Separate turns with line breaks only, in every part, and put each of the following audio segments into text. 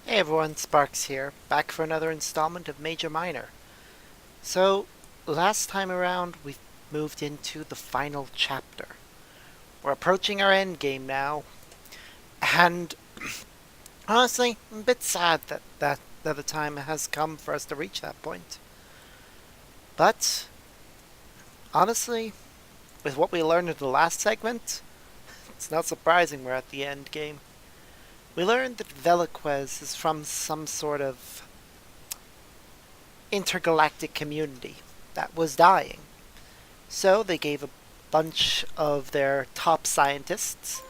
Hey everyone, Sparks here, back for another installment of Major Minor. So, last time around we moved into the final chapter. We're approaching our end game now, and honestly, I'm a bit sad that the time has come for us to reach that point. But, honestly, with what we learned in the last segment, it's not surprising we're at the end game. We learned that Veliquez is from some sort of intergalactic community that was dying. So they gave a bunch of their top scientists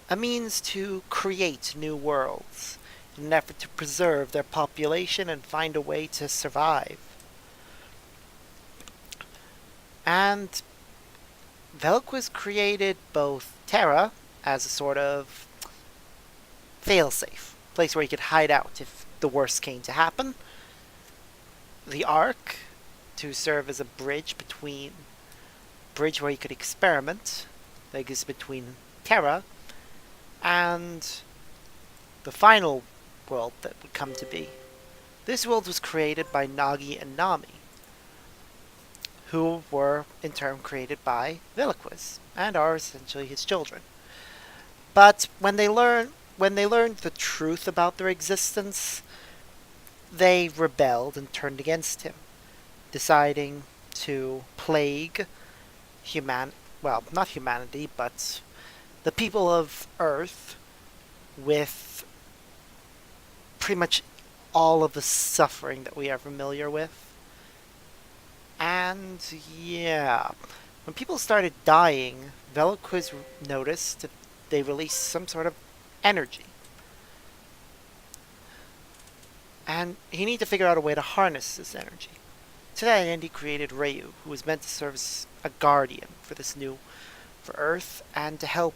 a means to create new worlds in an effort to preserve their population and find a way to survive. And Velquist created both Terra as a sort of failsafe, place where he could hide out if the worst came to happen, the Ark to serve as a bridge where he could experiment, like is between Terra and the final world that would come to be. This world was created by Nagi and Nami, who were in turn created by Veliquez and are essentially his children. But when they learned the truth about their existence, they rebelled and turned against him, deciding to plague human well, not humanity, but the people of Earth with pretty much all of the suffering that we are familiar with. And yeah, when people started dying, Veloquiz noticed that they released some sort of energy. And he needed to figure out a way to harness this energy. To that end, he created Ryu, who was meant to serve as a guardian for Earth and to help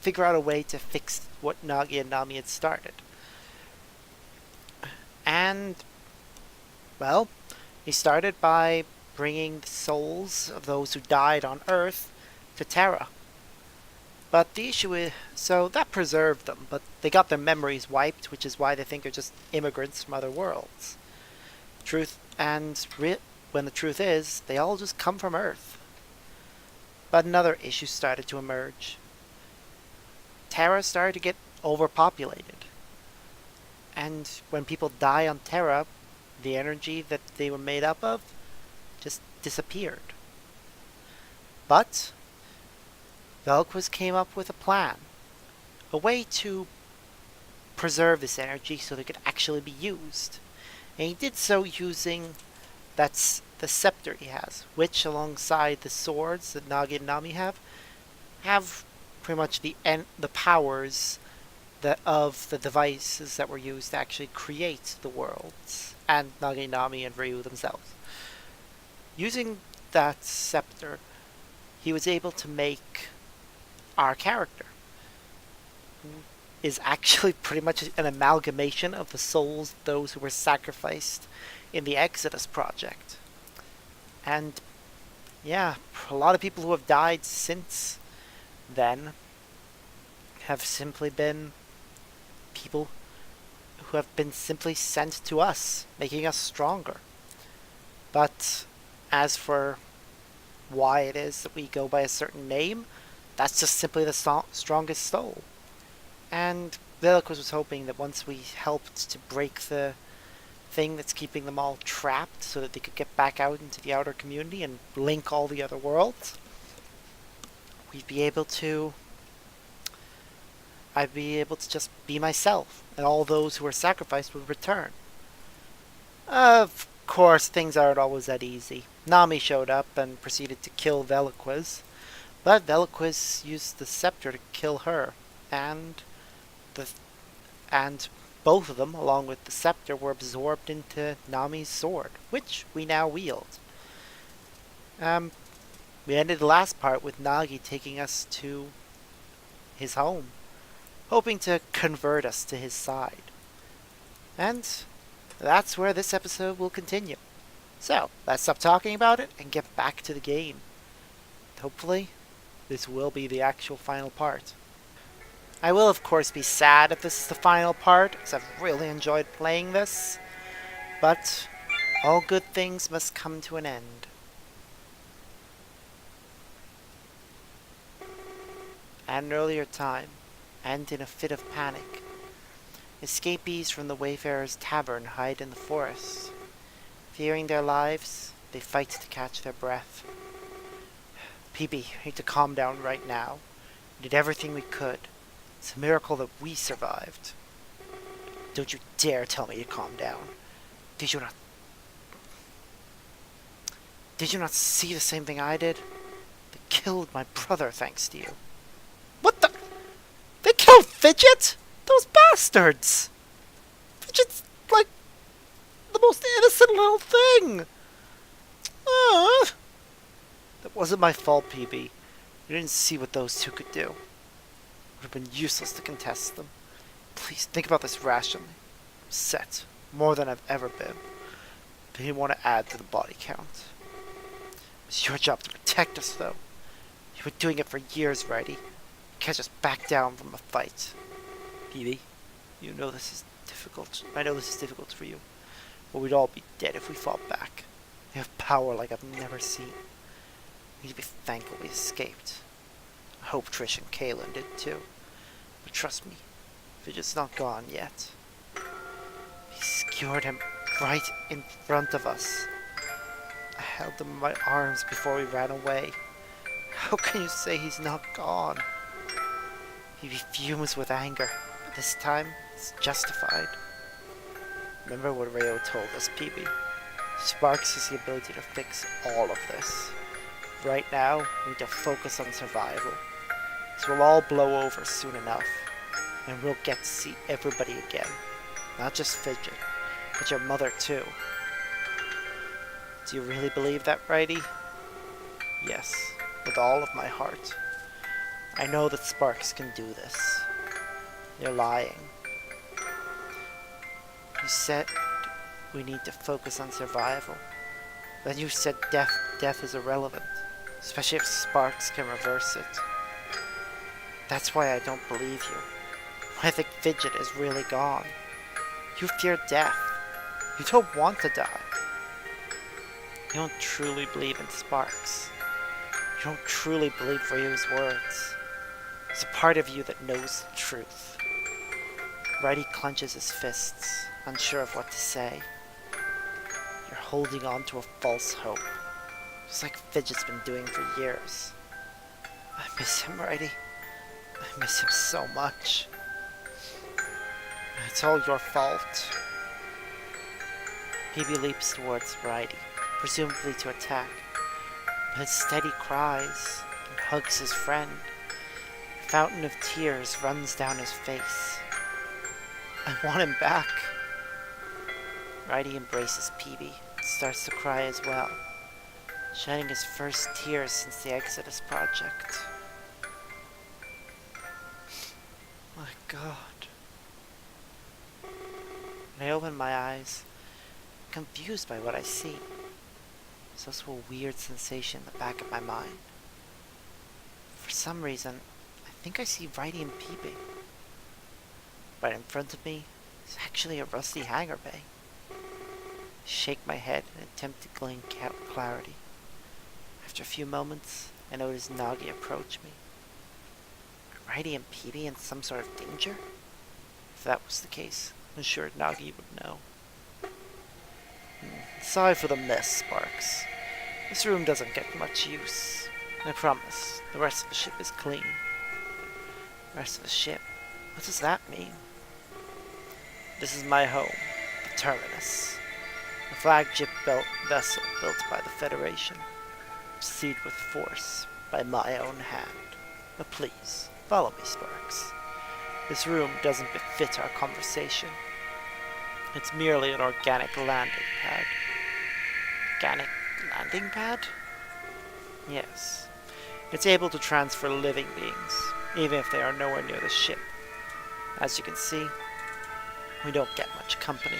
figure out a way to fix what Nagi and Nami had started. And, well, he started by bringing the souls of those who died on Earth to Terra. But the issue is, so that preserved them, but they got their memories wiped, which is why they think they're just immigrants from other worlds. Truth and when the truth is, they all just come from Earth. But another issue started to emerge. Terra started to get overpopulated. And when people die on Terra, the energy that they were made up of just disappeared. But Velquist came up with a plan, a way to preserve this energy so that it could actually be used. And he did so using that's the scepter he has, which alongside the swords that Nagi and Nami have pretty much the powers of the devices that were used to actually create the worlds, and Nagi, Nami, and Ryu themselves. Using that scepter, he was able to make our character, who is actually pretty much an amalgamation of the souls of those who were sacrificed in the Exodus project. And yeah, a lot of people who have died since then have simply been people who have been simply sent to us, making us stronger. But as for why it is that we go by a certain name, that's just simply the strongest soul. And Velicus was hoping that once we helped to break the thing that's keeping them all trapped so that they could get back out into the outer community and link all the other worlds, we'd be able to I'd be able to just be myself, and all those who were sacrificed would return. Of course, things aren't always that easy. Nami showed up and proceeded to kill Veliquez, but Veliquez used the scepter to kill her, and the and both of them, along with the scepter, were absorbed into Nami's sword, which we now wield. Um, we ended the last part with Nagi taking us to his home, hoping to convert us to his side. And that's where this episode will continue. So, let's stop talking about it and get back to the game. Hopefully, this will be the actual final part. I will, of course, be sad if this is the final part, because I've really enjoyed playing this. But all good things must come to an end. At an earlier time, and in a fit of panic, escapees from the Wayfarer's Tavern hide in the forest. Fearing their lives, they fight to catch their breath. Peebee, you need to calm down right now. We did everything we could. It's a miracle that we survived. Don't you dare tell me to calm down. Did you not see the same thing I did? They killed my brother thanks to you. What the? They killed Fidget? Those bastards! Fidget's like the most innocent little thing. That wasn't my fault, Peebee. You didn't see what those two could do. It would have been useless to contest them. Please think about this rationally. I'm upset, more than I've ever been. But you didn't want to add to the body count. It's your job to protect us, though. You've been doing it for years, Righty. You can't just back down from a fight. Peebee, you know this is difficult. I know this is difficult for you. But we'd all be dead if we fought back. You have power like I've never seen. You need to be thankful we escaped. I hope Trish and Kaylin did too. But trust me, Fidget's not gone yet. He skewered him right in front of us. I held him in my arms before we ran away. How can you say he's not gone? He fumes with anger, but this time it's justified. Remember what Rayo told us, Peebee. Sparks has the ability to fix all of this. Right now, we need to focus on survival. This will all blow over soon enough, and we'll get to see everybody again. Not just Fidget, but your mother too. Do you really believe that, Righty? Yes, with all of my heart. I know that Sparks can do this. You're lying. You said we need to focus on survival. Then you said death is irrelevant, especially if Sparks can reverse it. That's why I don't believe you. I think Fidget is really gone. You fear death. You don't want to die. You don't truly believe in Sparks. You don't truly believe Ryu's words. There's a part of you that knows the truth. Righty clenches his fists, unsure of what to say. You're holding on to a false hope, just like Fidget's been doing for years. I miss him, Righty. I miss him so much. It's all your fault. Peebee leaps towards Righty, presumably to attack, but instead he cries and hugs his friend. A fountain of tears runs down his face. I want him back. Righty embraces Peebee and starts to cry as well, shedding his first tears since the Exodus project. My God. When I open my eyes, I'm confused by what I see. There's also a weird sensation in the back of my mind. For some reason, I think I see Righty and Peebee. Right in front of me is actually a rusty hangar bay. I shake my head in an attempt to gain clarity. After a few moments, I notice Nagi approach me. Are Righty and Peebee in some sort of danger? If that was the case, I'm sure Nagi would know. Sorry for the mess, Sparks. This room doesn't get much use. I promise, the rest of the ship is clean. The rest of the ship? What does that mean? This is my home, the Terminus. A flagship vessel built by the Federation. Sealed with force by my own hand. But please, follow me, Sparks. This room doesn't befit our conversation. It's merely an organic landing pad. Organic landing pad? Yes. It's able to transfer living beings, even if they are nowhere near the ship. As you can see, we don't get much company.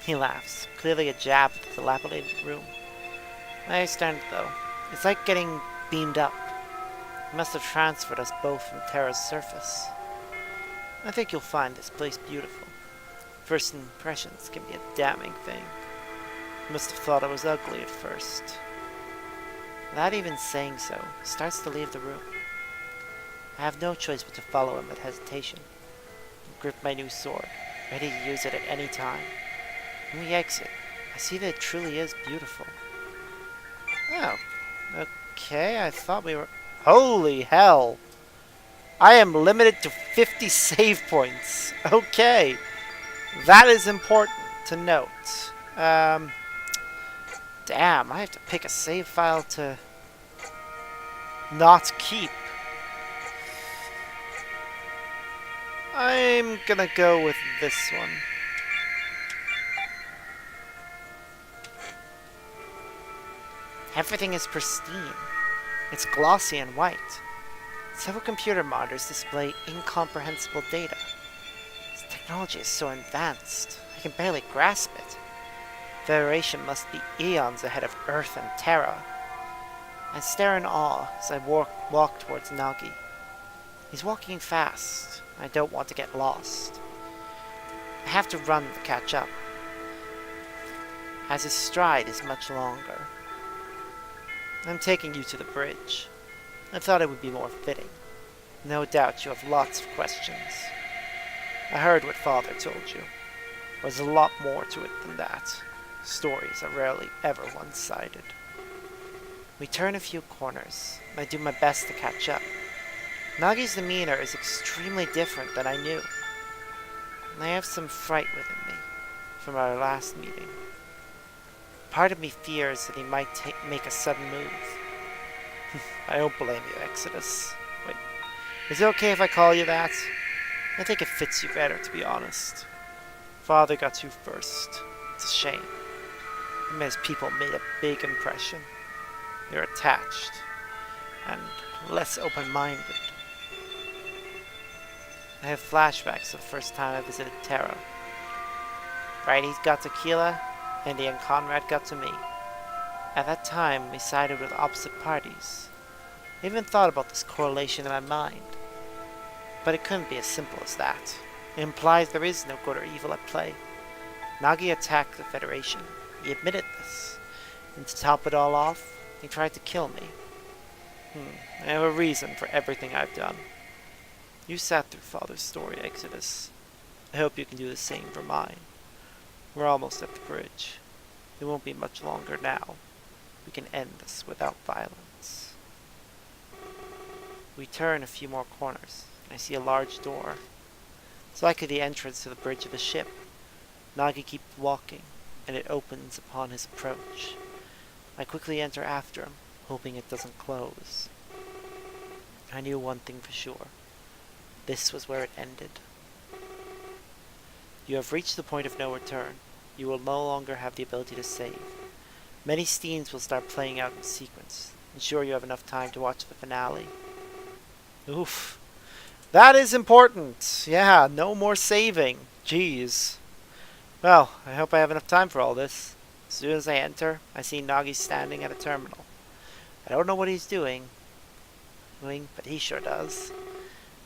He laughs, clearly a jab at the dilapidated room. I understand, though. It's like getting beamed up. He must have transferred us both from Terra's surface. I think you'll find this place beautiful. First impressions can be a damning thing. You must have thought I was ugly at first. Without even saying so, he starts to leave the room. I have no choice but to follow him with hesitation. I grip my new sword, ready to use it at any time. When we exit, I see that it truly is beautiful. Oh, okay, I thought we were... Holy hell! I am limited to 50 save points. Okay, that is important to note. Damn, I have to pick a save file to not keep. I'm gonna go with this one. Everything is pristine. It's glossy and white. Several computer monitors display incomprehensible data. This technology is so advanced, I can barely grasp it. Federation must be eons ahead of Earth and Terra. I stare in awe as I walk towards Nagi. He's walking fast. I don't want to get lost. I have to run to catch up, as his stride is much longer. I'm taking you to the bridge. I thought it would be more fitting. No doubt you have lots of questions. I heard what Father told you. There's a lot more to it than that. Stories are rarely ever one-sided. We turn a few corners, and I do my best to catch up. Nagi's demeanor is extremely different than I knew. And I have some fright within me from our last meeting. Part of me fears that he might make a sudden move. I don't blame you, Exodus. Wait, is it okay if I call you that? I think it fits you better, to be honest. Father got you first. It's a shame. Him and his people made a big impression. They're attached and less open-minded. I have flashbacks of the first time I visited Terra. Friday got to Keela, Andy and Conrad got to me. At that time, we sided with opposite parties. I even thought about this correlation in my mind. But it couldn't be as simple as that. It implies there is no good or evil at play. Nagi attacked the Federation. He admitted this. And to top it all off, he tried to kill me. I have a reason for everything I've done. You sat through Father's story, Exodus. I hope you can do the same for mine. We're almost at the bridge. It won't be much longer now. We can end this without violence. We turn a few more corners, and I see a large door. It's likely the entrance to the bridge of the ship. Nagi keeps walking, and it opens upon his approach. I quickly enter after him, hoping it doesn't close. I knew one thing for sure. This was where it ended. You have reached the point of no return. You will no longer have the ability to save. Many scenes will start playing out in sequence. Ensure you have enough time to watch the finale. Oof. That is important. Yeah, no more saving. Jeez. Well, I hope I have enough time for all this. As soon as I enter, I see Nagi standing at a terminal. I don't know what he's doing, but he sure does.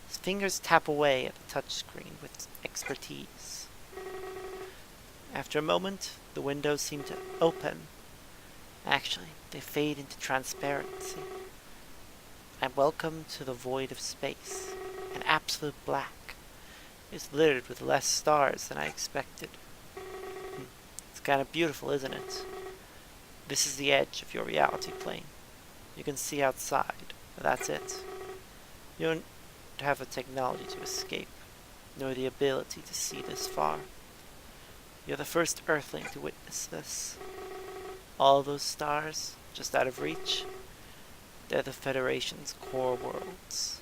His fingers tap away at the touchscreen with expertise. After a moment, the windows seem to open. Actually, they fade into transparency. I'm welcome to the void of space. An absolute black. It's littered with less stars than I expected. It's kind of beautiful, isn't it? This is the edge of your reality plane. You can see outside, but that's it. You don't have the technology to escape, nor the ability to see this far. You're the first Earthling to witness this. All those stars, just out of reach, they're the Federation's core worlds.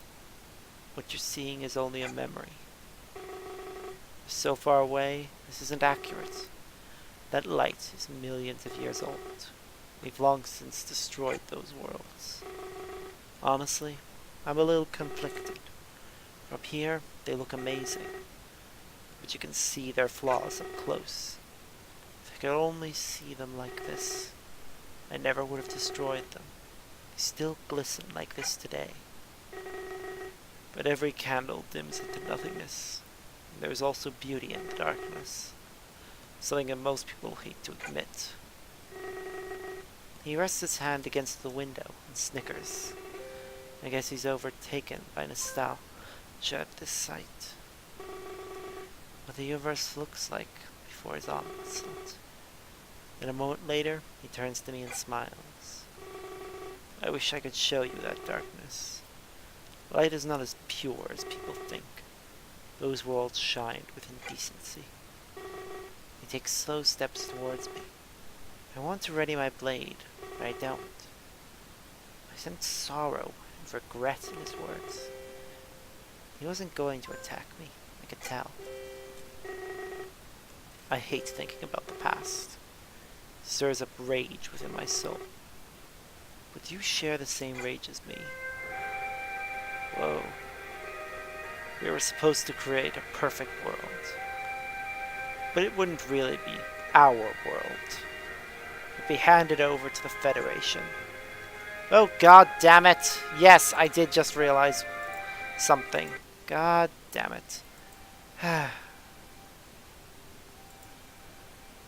What you're seeing is only a memory. So far away, this isn't accurate. That light is millions of years old. We've long since destroyed those worlds. Honestly, I'm a little conflicted. From here, they look amazing. But you can see their flaws up close. If I could only see them like this, I never would have destroyed them. They still glisten like this today. But every candle dims into nothingness. And there is also beauty in the darkness, something that most people hate to admit. He rests his hand against the window and snickers. I guess he's overtaken by nostalgia at this sight. What the universe looks like before his onslaught. Then a moment later, he turns to me and smiles. I wish I could show you that darkness. Light is not as pure as people think. Those worlds shined with indecency. He takes slow steps towards me. I want to ready my blade, but I don't. I sense sorrow and regret in his words. He wasn't going to attack me, I could tell. I hate thinking about the past. It stirs up rage within my soul. But do you share the same rage as me? Whoa. We were supposed to create a perfect world. But it wouldn't really be our world. It'd be handed over to the Federation. Oh, god damn it! Yes, I did just realize something. God damn it.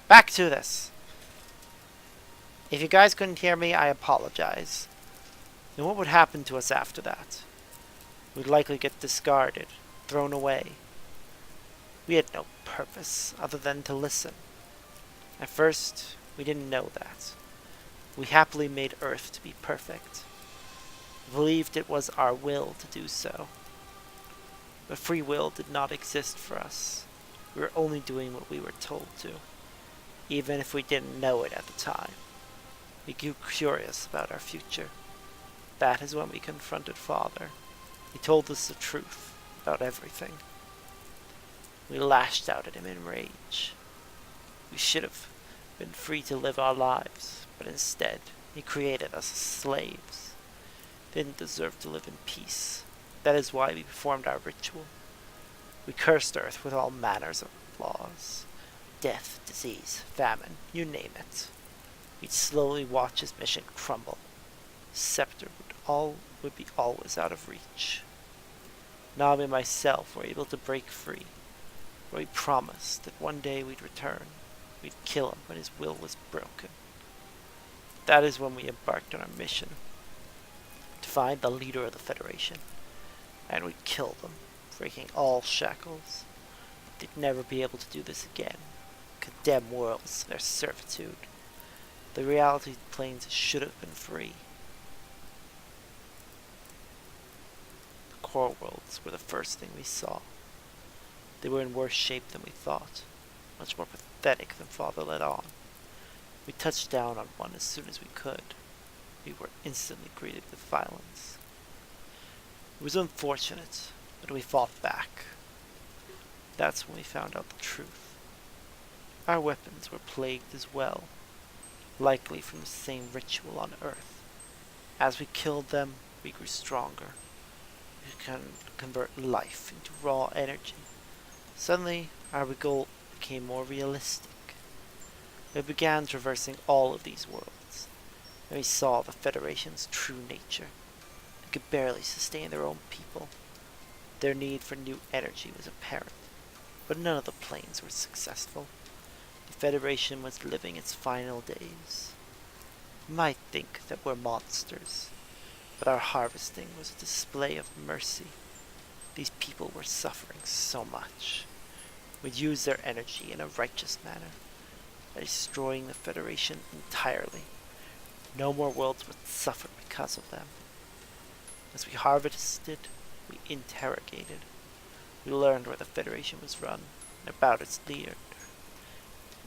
Back to this. If you guys couldn't hear me, I apologize. And what would happen to us after that? We'd likely get discarded, thrown away. We had no purpose other than to listen. At first, we didn't know that. We happily made Earth to be perfect. We believed it was our will to do so. But free will did not exist for us. We were only doing what we were told to, even if we didn't know it at the time. We grew curious about our future. That is when we confronted Father. He told us the truth about everything. We lashed out at him in rage. We should have been free to live our lives, but instead, he created us as slaves. They didn't deserve to live in peace. That is why we performed our ritual. We cursed Earth with all manners of laws. Death, disease, famine, you name it. We'd slowly watch his mission crumble. His scepter would be always out of reach. Navi and myself were able to break free. We promised that one day we'd return. We'd kill him when his will was broken. That is when we embarked on our mission. To find the leader of the Federation. And we'd kill them, breaking all shackles. They'd never be able to do this again. Condemn worlds to their servitude. The reality planes should have been free. The core worlds were the first thing we saw. They were in worse shape than we thought, much more pathetic than Father let on. We touched down on one as soon as we could. We were instantly greeted with violence. It was unfortunate, but we fought back. That's when we found out the truth. Our weapons were plagued as well, likely from the same ritual on Earth. As we killed them, we grew stronger. We could convert life into raw energy. Suddenly, our goal became more realistic. We began traversing all of these worlds, and we saw the Federation's true nature. They could barely sustain their own people. Their need for new energy was apparent, but none of the planes were successful. The Federation was living its final days. You might think that we're monsters, but our harvesting was a display of mercy. These people were suffering so much. We'd use their energy in a righteous manner, by destroying the Federation entirely. No more worlds would suffer because of them. As we harvested, we interrogated. We learned where the Federation was run, and about its leader,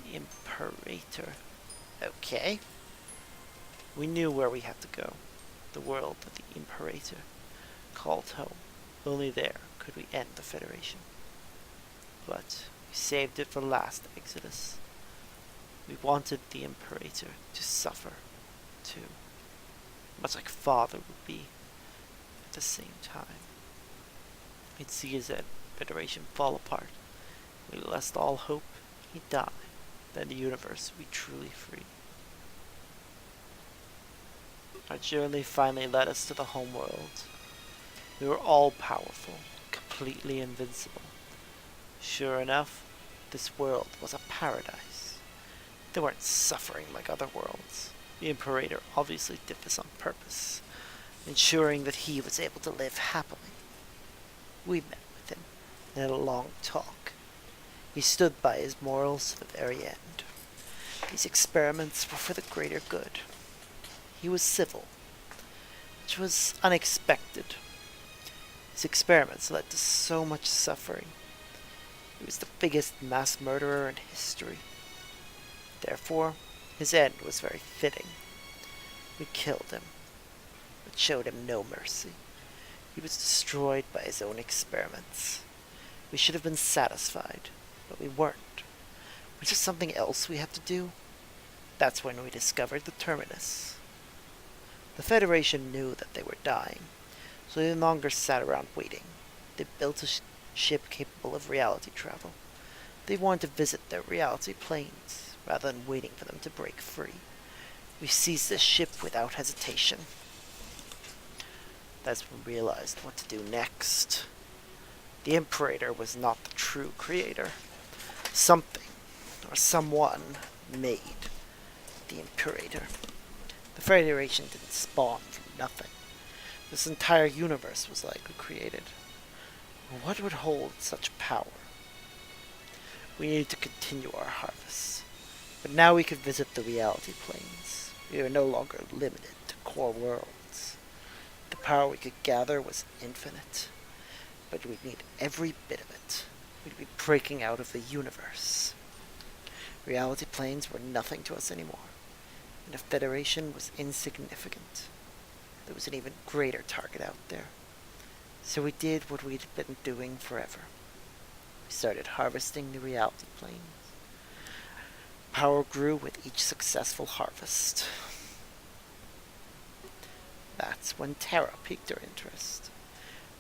the Imperator. Okay. We knew where we had to go. The world that the Imperator called home. Only there could we end the Federation. But we saved it for last, Exodus. We wanted the Imperator to suffer, too. Much like Father would be, at the same time. We'd see his Federation fall apart. We lost all hope, he'd die. Then the universe would be truly free. Our journey finally led us to the homeworld. We were all powerful, completely invincible. Sure enough, this world was a paradise. They weren't suffering like other worlds. The Imperator obviously did this on purpose, ensuring that he was able to live happily. We met with him and had a long talk. He stood by his morals to the very end. These experiments were for the greater good. He was civil, which was unexpected. His experiments led to so much suffering. He was the biggest mass murderer in history. Therefore, his end was very fitting. We killed him, but showed him no mercy. He was destroyed by his own experiments. We should have been satisfied, but we weren't. Was there something else we had to do? That's when we discovered the Terminus. The Federation knew that they were dying, so they no longer sat around waiting. They built a ship capable of reality travel. They wanted to visit their reality planes, rather than waiting for them to break free. We seized the ship without hesitation. That's when we realized what to do next. The Imperator was not the true creator. Something, or someone, made the Imperator. The Federation didn't spawn from nothing. This entire universe was likely created. What would hold such power? We needed to continue our harvest. But now we could visit the reality planes. We were no longer limited to core worlds. The power we could gather was infinite. But we'd need every bit of it. We'd be breaking out of the universe. Reality planes were nothing to us anymore. And the Federation was insignificant. There was an even greater target out there. So we did what we'd been doing forever. We started harvesting the reality planes. Power grew with each successful harvest. That's when Terra piqued our interest.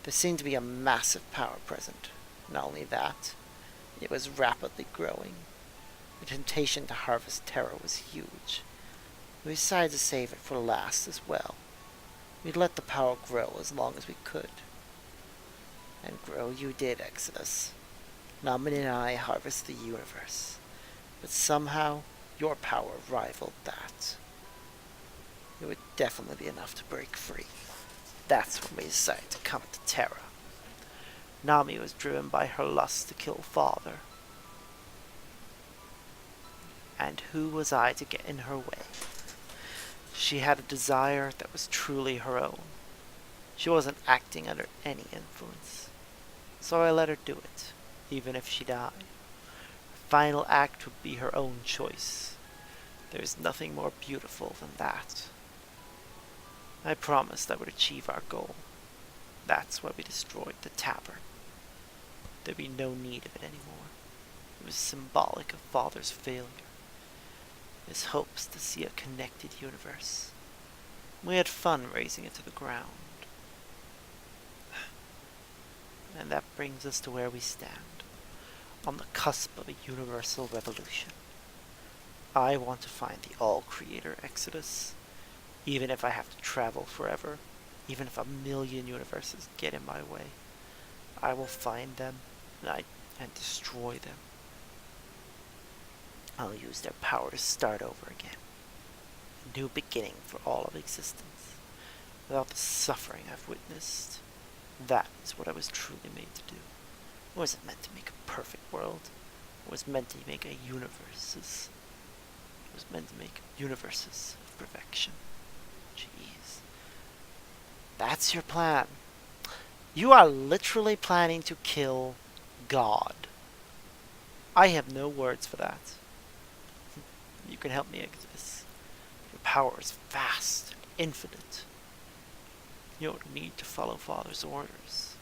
There seemed to be a massive power present. Not only that, it was rapidly growing. The temptation to harvest Terra was huge. We decided to save it for last as well. We'd let the power grow as long as we could. And grow you did, Exodus. Namin and I harvested the universe. But somehow, your power rivaled that. It would definitely be enough to break free. That's when we decided to come to Terra. Nami was driven by her lust to kill Father. And who was I to get in her way? She had a desire that was truly her own. She wasn't acting under any influence. So I let her do it, even if she died. Her final act would be her own choice. There is nothing more beautiful than that. I promised I would achieve our goal. That's why we destroyed the tavern. There'd be no need of it anymore. It was symbolic of Father's failure. His hopes to see a connected universe. We had fun razing it to the ground. And that brings us to where we stand, on the cusp of a universal revolution. I want to find the All-Creator Exodus, even if I have to travel forever, even if 1,000,000 universes get in my way. I will find them and destroy them. I'll use their power to start over again. A new beginning for all of existence. Without the suffering I've witnessed. That is what I was truly made to do. I wasn't meant to make a perfect world. I was meant to make a universes. I was meant to make universes of perfection. Jeez. That's your plan. You are literally planning to kill God. I have no words for that. You can help me, Exodus. Your power is vast and infinite. You don't need to follow Father's orders.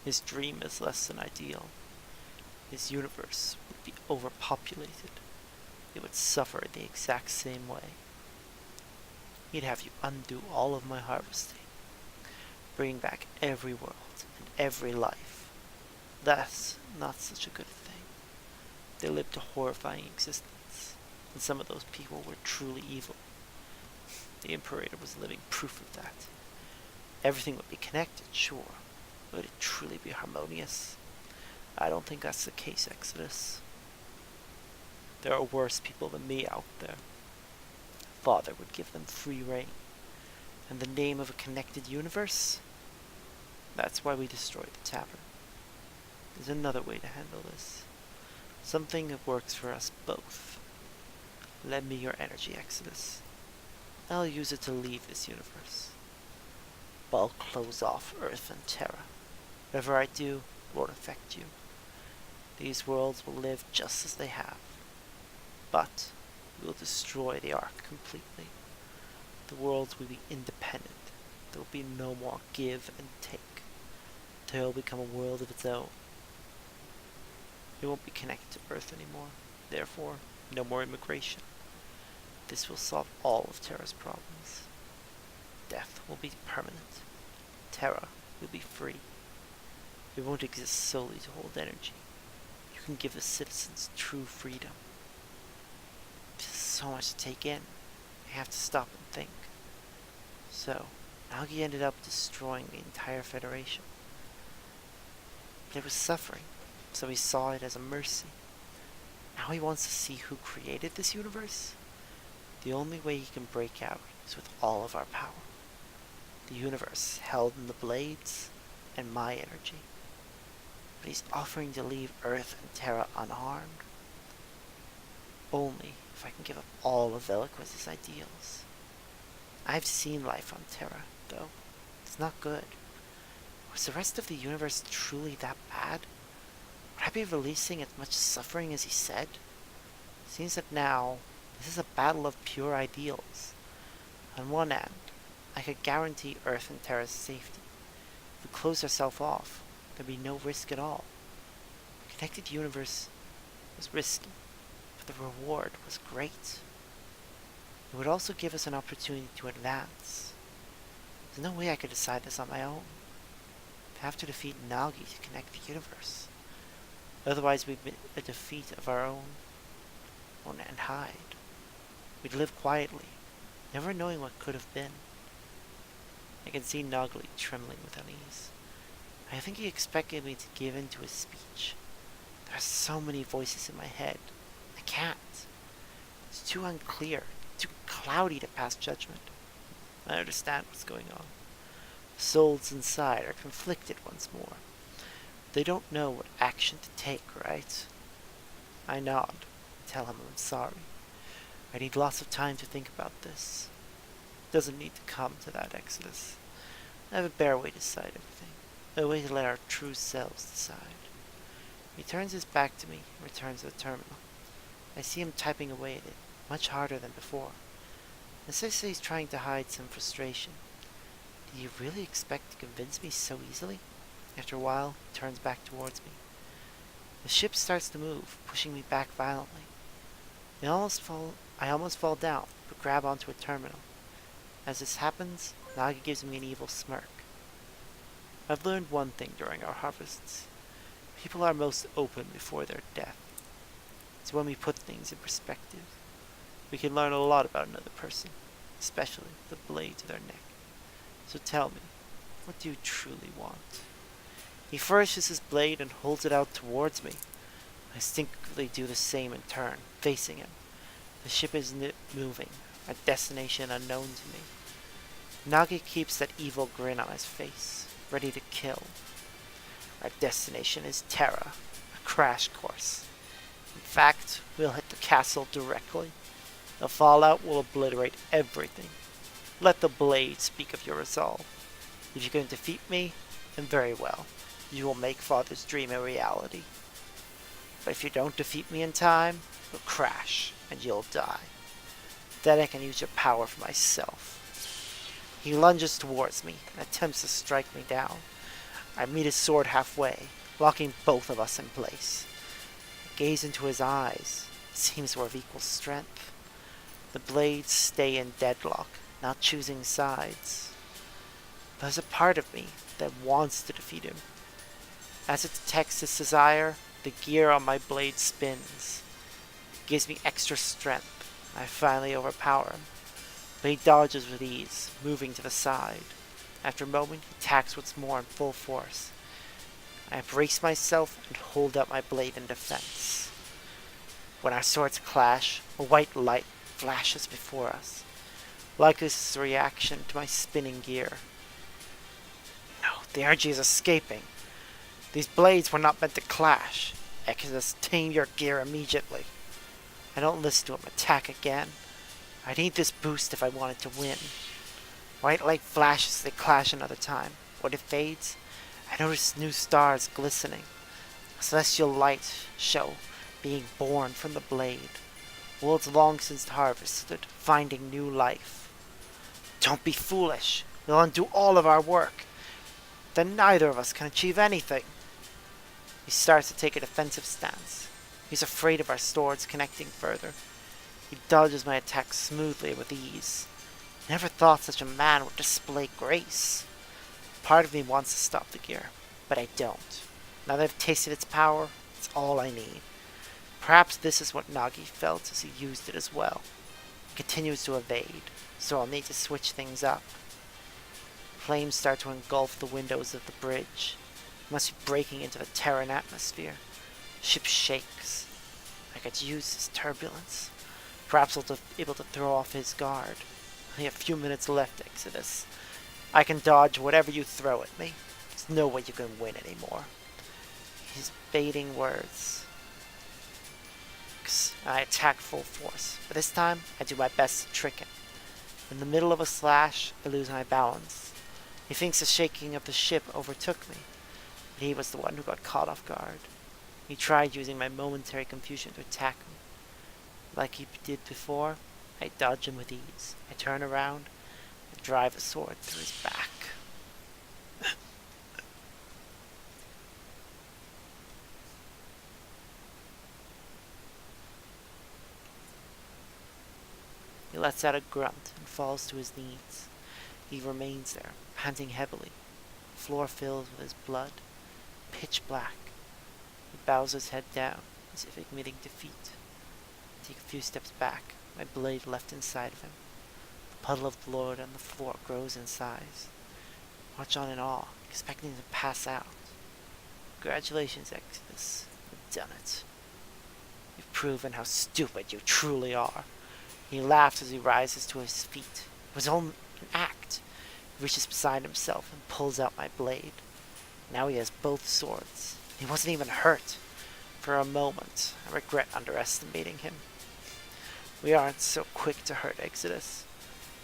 His dream is less than ideal. His universe would be overpopulated. It would suffer in the exact same way. He'd have you undo all of my harvesting. Bring back every world and every life. That's not such a good thing. They lived a horrifying existence, and some of those people were truly evil. The Imperator was living proof of that. Everything would be connected, sure, would it truly be harmonious? I don't think that's the case, Exodus. There are worse people than me out there. Father would give them free rein. In the name of a connected universe? That's why we destroyed the tavern. There's another way to handle this. Something that works for us both. Lend me your energy, Exodus. I'll use it to leave this universe. But I'll close off Earth and Terra. Whatever I do won't affect you. These worlds will live just as they have. But we will destroy the Ark completely. The worlds will be independent. There will be no more give and take. Terra will become a world of its own. It won't be connected to Earth anymore. Therefore, no more immigration. This will solve all of Terra's problems. Death will be permanent. Terra will be free. It won't exist solely to hold energy. You can give the citizens true freedom. This is so much to take in. I have to stop and think. So, Nagi ended up destroying the entire Federation. But it was suffering, so he saw it as a mercy. Now he wants to see who created this universe. The only way he can break out is with all of our power. The universe held in the blades and my energy. But he's offering to leave Earth and Terra unharmed. Only if I can give up all of Vel'Aquiz's ideals. I've seen life on Terra, though. It's not good. Was the rest of the universe truly that bad? Would I be releasing as much suffering as he said? It seems that now, this is a battle of pure ideals. On one end, I could guarantee Earth and Terra's safety. If we close ourselves off, there'd be no risk at all. The connected universe was risky, but the reward was great. It would also give us an opportunity to advance. There's no way I could decide this on my own. I have to defeat Nagi to connect the universe. Otherwise we'd be a defeat of our own and hide. We'd live quietly, never knowing what could have been. I can see Nogli trembling with unease. I think he expected me to give in to his speech. There are so many voices in my head. I can't. It's too unclear, too cloudy to pass judgment. I understand what's going on. The souls inside are conflicted once more. They don't know what action to take, right? I nod and tell him I'm sorry. I need lots of time to think about this. It doesn't need to come to that, Exodus. I have a better way to decide everything. A way to let our true selves decide. He turns his back to me and returns to the terminal. I see him typing away at it, much harder than before. I say he's trying to hide some frustration. Do you really expect to convince me so easily? After a while, he turns back towards me. The ship starts to move, pushing me back violently. I almost fall down, but grab onto a terminal. As this happens, Nagi gives me an evil smirk. I've learned one thing during our harvests. People are most open before their death. It's when we put things in perspective. We can learn a lot about another person, especially the blade to their neck. So tell me, what do you truly want? He flourishes his blade and holds it out towards me. I instinctively do the same in turn, facing him. The ship is moving, a destination unknown to me. Nagi keeps that evil grin on his face, ready to kill. Our destination is Terra, a crash course. In fact, we'll hit the castle directly. The fallout will obliterate everything. Let the blade speak of your resolve. If you can defeat me, then very well. You will make Father's dream a reality. But if you don't defeat me in time, you'll crash and you'll die. Then I can use your power for myself. He lunges towards me and attempts to strike me down. I meet his sword halfway, locking both of us in place. I gaze into his eyes. It seems we're of equal strength. The blades stay in deadlock, not choosing sides. But there's a part of me that wants to defeat him. As it detects his desire, the gear on my blade spins. It gives me extra strength, and I finally overpower him. But he dodges with ease, moving to the side. After a moment, he attacks once more in full force. I brace myself and hold out my blade in defense. When our swords clash, a white light flashes before us. Likely this is a reaction to my spinning gear. No, the energy is escaping. These blades were not meant to clash. Exodus, tame your gear immediately. I don't listen to him. Attack again. I need this boost if I wanted to win. White light flashes as they clash another time. When it fades, I notice new stars glistening. A celestial light show being born from the blade. Worlds long since harvested, finding new life. Don't be foolish. We'll undo all of our work. Then neither of us can achieve anything. He starts to take a defensive stance. He's afraid of our swords connecting further. He dodges my attacks smoothly with ease. I never thought such a man would display grace. Part of me wants to stop the gear, but I don't. Now that I've tasted its power, it's all I need. Perhaps this is what Nagi felt as he used it as well. He continues to evade, so I'll need to switch things up. Flames start to engulf the windows of the bridge. It must be breaking into the Terran atmosphere. The ship shakes. I could use this turbulence. Perhaps I'll be able to throw off his guard. Only a few minutes left, Exodus. I can dodge whatever you throw at me. There's no way you can win anymore. He's baiting words. I attack full force, but this time I do my best to trick him. In the middle of a slash, I lose my balance. He thinks the shaking of the ship overtook me, but he was the one who got caught off guard. He tried using my momentary confusion to attack me. Like he did before, I dodge him with ease. I turn around and drive a sword through his back. He lets out a grunt and falls to his knees. He remains there, panting heavily. The floor fills with his blood, pitch black. He bows his head down, as if admitting defeat. I take a few steps back, my blade left inside of him. The puddle of blood on the floor grows in size. I watch on in awe, expecting him to pass out. Congratulations, Exodus. You've done it. You've proven how stupid you truly are. He laughs as he rises to his feet. It was only an act. He reaches beside himself and pulls out my blade. Now he has both swords. He wasn't even hurt. For a moment, I regret underestimating him. We aren't so quick to hurt, Exodus.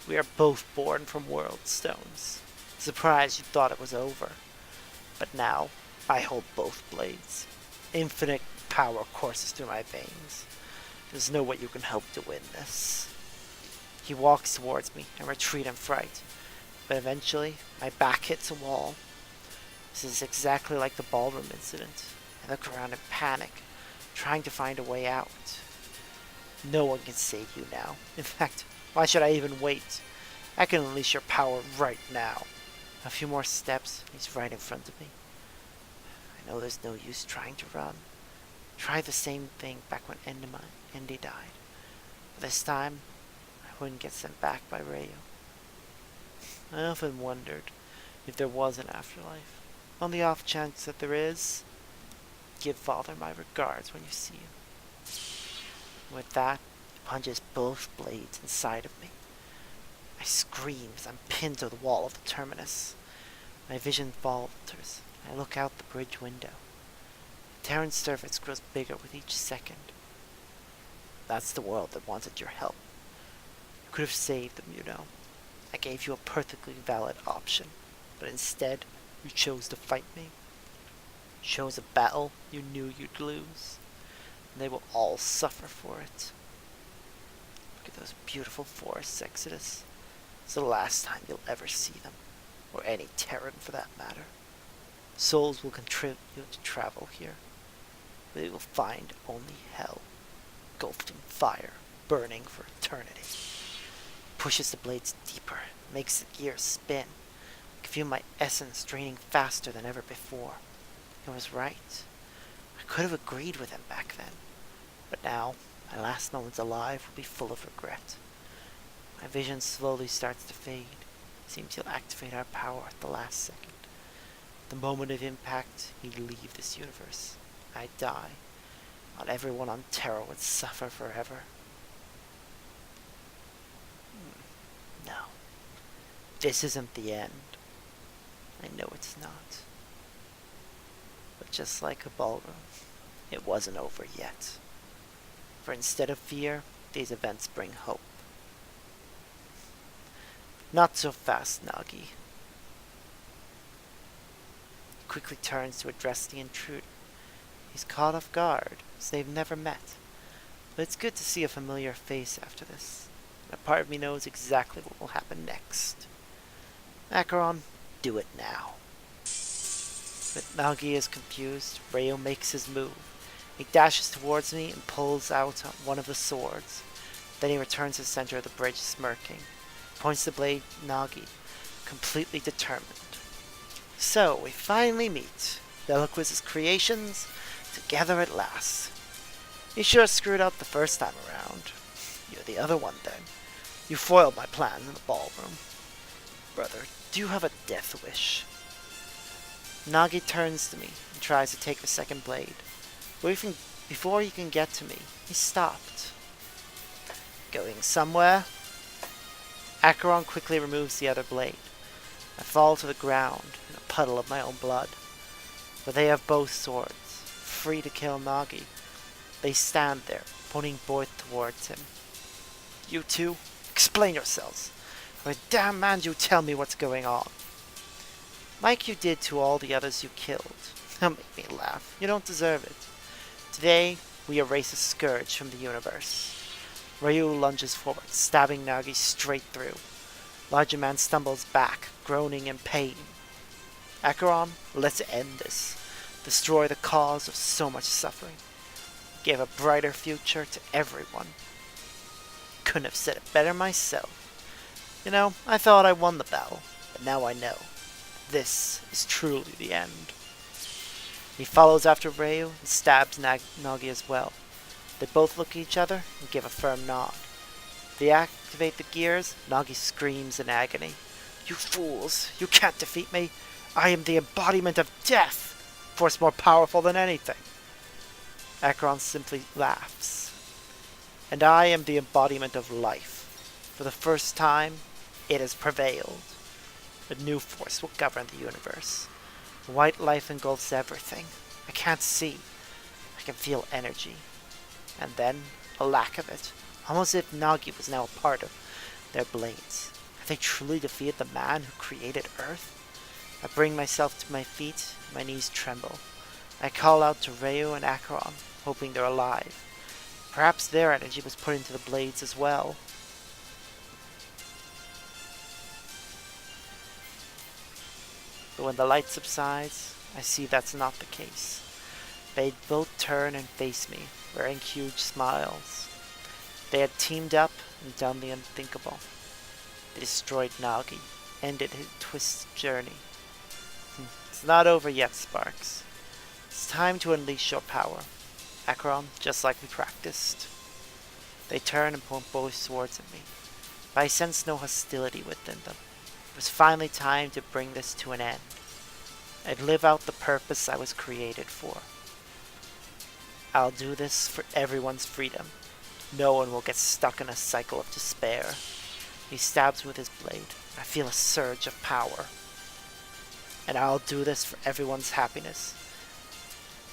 We are both born from world stones. Surprised you thought it was over. But now, I hold both blades. Infinite power courses through my veins. There's no way you can help to win this. He walks towards me. I retreat in fright. But eventually, my back hits a wall. This is exactly like the ballroom incident. I look around in panic, trying to find a way out. No one can save you now. In fact, why should I even wait? I can unleash your power right now. A few more steps, and he's right in front of me. I know there's no use trying to run. Tried the same thing back when Andy died. But this time, I wouldn't get sent back by Rayo. I often wondered if there was an afterlife. On the off chance that there is, give Father my regards when you see him. With that, he punches both blades inside of me. I scream as I'm pinned to the wall of the terminus. My vision falters. I look out the bridge window. The Terran surface grows bigger with each second. That's the world that wanted your help. You could have saved them, you know. I gave you a perfectly valid option, but instead, you chose to fight me. You chose a battle you knew you'd lose, and they will all suffer for it. Look at those beautiful forests, Exodus. It's the last time you'll ever see them, or any Terran for that matter. Souls will contribute to travel here, but they will find only hell, engulfed in fire, burning for eternity. Pushes the blades deeper, makes the gear spin. I can feel my essence draining faster than ever before. He was right. I could have agreed with him back then, but now my last moments alive will be full of regret. My vision slowly starts to fade. It seems he'll activate our power at the last second. The moment of impact, he'd leave this universe. I'd die. Not everyone on Terra would suffer forever. No. This isn't the end. I know it's not. But just like a ballroom, it wasn't over yet. For instead of fear, these events bring hope. Not so fast, Nagi. He quickly turns to address the intruder. He's caught off guard, as they've never met. But it's good to see a familiar face after this. And a part of me knows exactly what will happen next. Acheron, do it now. But Nagi is confused. Ryo makes his move. He dashes towards me and pulls out one of the swords. Then he returns to the center of the bridge, smirking. Points the blade at Nagi, completely determined. So, we finally meet. Veloquist's creations, together at last. You sure screwed up the first time around. You're the other one, then. You foiled my plans in the ballroom. Brother, do you have a death wish? Nagi turns to me and tries to take the second blade. But before he can get to me, he stopped. Going somewhere? Acheron quickly removes the other blade. I fall to the ground in a puddle of my own blood. But they have both swords, free to kill Nagi. They stand there, pointing both towards him. You two, explain yourselves. Or damn man you tell me what's going on. Like you did to all the others you killed. Don't make me laugh. You don't deserve it. Today, we erase a scourge from the universe. Ryu lunges forward, stabbing Nagi straight through. Larger man stumbles back, groaning in pain. Acheron, let's end this. Destroy the cause of so much suffering. Give a brighter future to everyone. Couldn't have said it better myself. You know, I thought I won the battle, but now I know. This is truly the end. He follows after Ryu and stabs Nagi as well. They both look at each other and give a firm nod. They activate the gears. Nagi screams in agony. You fools! You can't defeat me! I am the embodiment of death! Force more powerful than anything. Acheron simply laughs. And I am the embodiment of life. For the first time, it has prevailed. A new force will govern the universe. White life engulfs everything. I can't see. I can feel energy. And then, a lack of it. Almost as if Nagi was now a part of their blades. Have they truly defeated the man who created Earth? I bring myself to my feet, my knees tremble. I call out to Ryu and Acheron, hoping they're alive. Perhaps their energy was put into the blades as well. But when the light subsides, I see that's not the case. They both turn and face me, wearing huge smiles. They had teamed up and done the unthinkable. They destroyed Nagi, ended his twisted journey. It's not over yet, Sparks. It's time to unleash your power. Acheron, just like we practiced. They turn and point both swords at me, but I sense no hostility within them. It was finally time to bring this to an end. I'd live out the purpose I was created for. I'll do this for everyone's freedom. No one will get stuck in a cycle of despair. He stabs with his blade. I feel a surge of power. And I'll do this for everyone's happiness.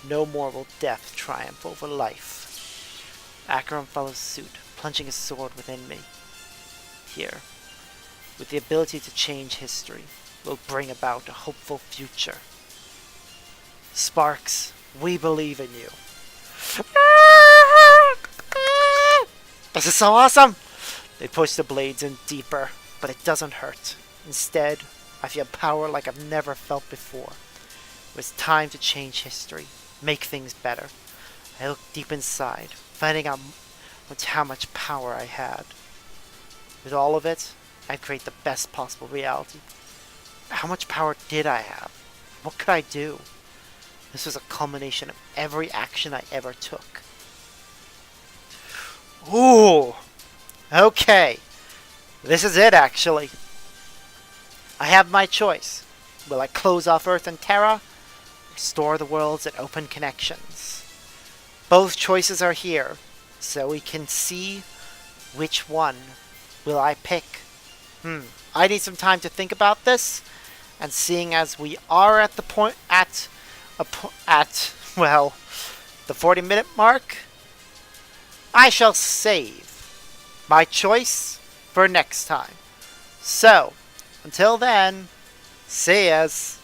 No more will death triumph over life. Acheron follows suit, plunging his sword within me. Here, with the ability to change history, we'll bring about a hopeful future. Sparks, we believe in you. This is so awesome! They push the blades in deeper, but it doesn't hurt. Instead, I feel power like I've never felt before. It was time to change history, make things better. I looked deep inside, finding out how much power I had. With all of it, I'd create the best possible reality. How much power did I have? What could I do? This was a culmination of every action I ever took. Ooh! Okay. This is it, actually. I have my choice. Will I close off Earth and Terra? Restore the worlds at open connections. Both choices are here, so we can see which one will I pick. I need some time to think about this, and seeing as we are at the point well, the 40-minute mark, I shall save my choice for next time. So, until then, see yas.